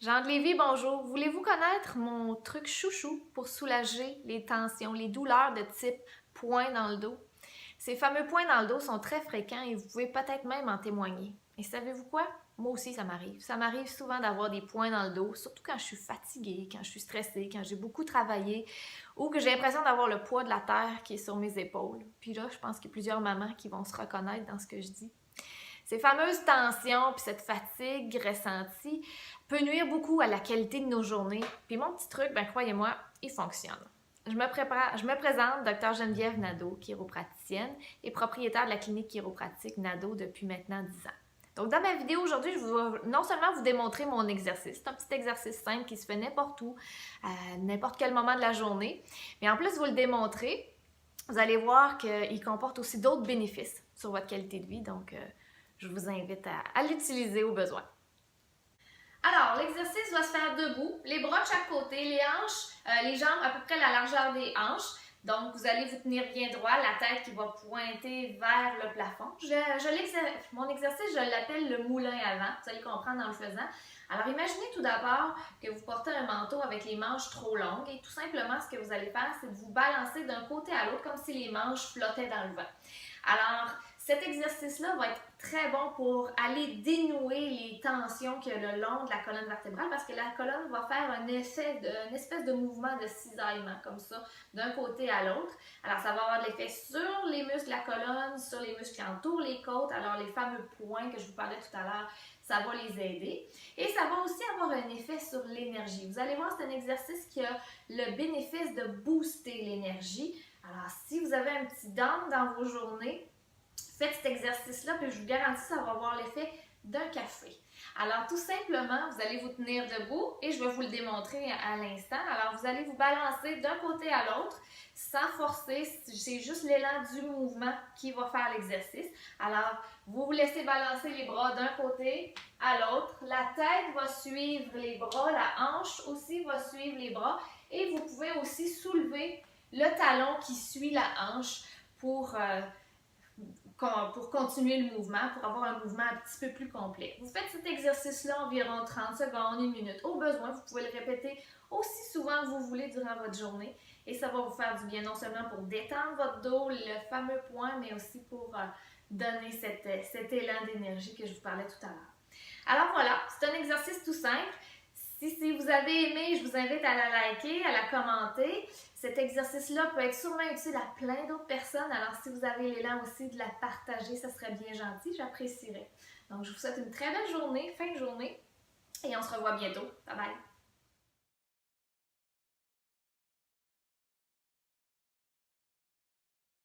Jean de Lévis, bonjour. Voulez-vous connaître mon truc chouchou pour soulager les tensions, les douleurs de type poing dans le dos? Ces fameux points dans le dos sont très fréquents et vous pouvez peut-être même en témoigner. Et savez-vous quoi? Moi aussi, ça m'arrive. Ça m'arrive souvent d'avoir des points dans le dos, surtout quand je suis fatiguée, quand je suis stressée, quand j'ai beaucoup travaillé ou que j'ai l'impression d'avoir le poids de la terre qui est sur mes épaules. Puis là, je pense qu'il y a plusieurs mamans qui vont se reconnaître dans ce que je dis. Ces fameuses tensions puis cette fatigue ressentie peut nuire beaucoup à la qualité de nos journées. Puis mon petit truc, ben croyez-moi, il fonctionne. Je me présente, Dr Geneviève Nadeau, chiropraticienne et propriétaire de la clinique chiropratique Nadeau depuis maintenant 10 ans. Donc, dans ma vidéo aujourd'hui, je vais non seulement vous démontrer mon exercice, c'est un petit exercice simple qui se fait n'importe où, à n'importe quel moment de la journée, mais en plus, vous le démontrer, vous allez voir qu'il comporte aussi d'autres bénéfices sur votre qualité de vie. Donc, je vous invite à l'utiliser au besoin. Alors, l'exercice va se faire debout, les bras de chaque côté, les hanches, les jambes à peu près la largeur des hanches. Donc, vous allez vous tenir bien droit, la tête qui va pointer vers le plafond. Mon exercice, je l'appelle le moulin à vent. Vous allez comprendre en le faisant. Alors, imaginez tout d'abord que vous portez un manteau avec les manches trop longues et tout simplement, ce que vous allez faire, c'est de vous balancer d'un côté à l'autre comme si les manches flottaient dans le vent. Alors, cet exercice-là va être très bon pour aller dénouer les tensions qu'il y a le long de la colonne vertébrale parce que la colonne va faire une espèce de mouvement de cisaillement comme ça, d'un côté à l'autre. Alors, ça va avoir de l'effet sur les muscles de la colonne, sur les muscles qui entourent les côtes. Alors, les fameux points que je vous parlais tout à l'heure, ça va les aider. Et ça va aussi avoir un effet sur l'énergie. Vous allez voir, c'est un exercice qui a le bénéfice de booster l'énergie. Alors, si vous avez un petit down dans vos journées, faites cet exercice-là, puis je vous garantis que ça va avoir l'effet d'un café. Alors, tout simplement, vous allez vous tenir debout et je vais vous le démontrer à l'instant. Alors, vous allez vous balancer d'un côté à l'autre sans forcer. C'est juste l'élan du mouvement qui va faire l'exercice. Alors, vous vous laissez balancer les bras d'un côté à l'autre. La tête va suivre les bras, la hanche aussi va suivre les bras et vous pouvez aussi soulever le talon qui suit la hanche pour continuer le mouvement, pour avoir un mouvement un petit peu plus complet. Vous faites cet exercice-là environ 30 secondes, une minute. Au besoin, vous pouvez le répéter aussi souvent que vous voulez durant votre journée et ça va vous faire du bien non seulement pour détendre votre dos, le fameux point, mais aussi pour donner cet élan d'énergie que je vous parlais tout à l'heure. Alors voilà, c'est un exercice tout simple. Si vous avez aimé, je vous invite à la liker, à la commenter. Cet exercice-là peut être sûrement utile à plein d'autres personnes. Alors, si vous avez l'élan aussi de la partager, ça serait bien gentil, j'apprécierais. Donc, je vous souhaite une très belle journée, fin de journée, et on se revoit bientôt. Bye bye!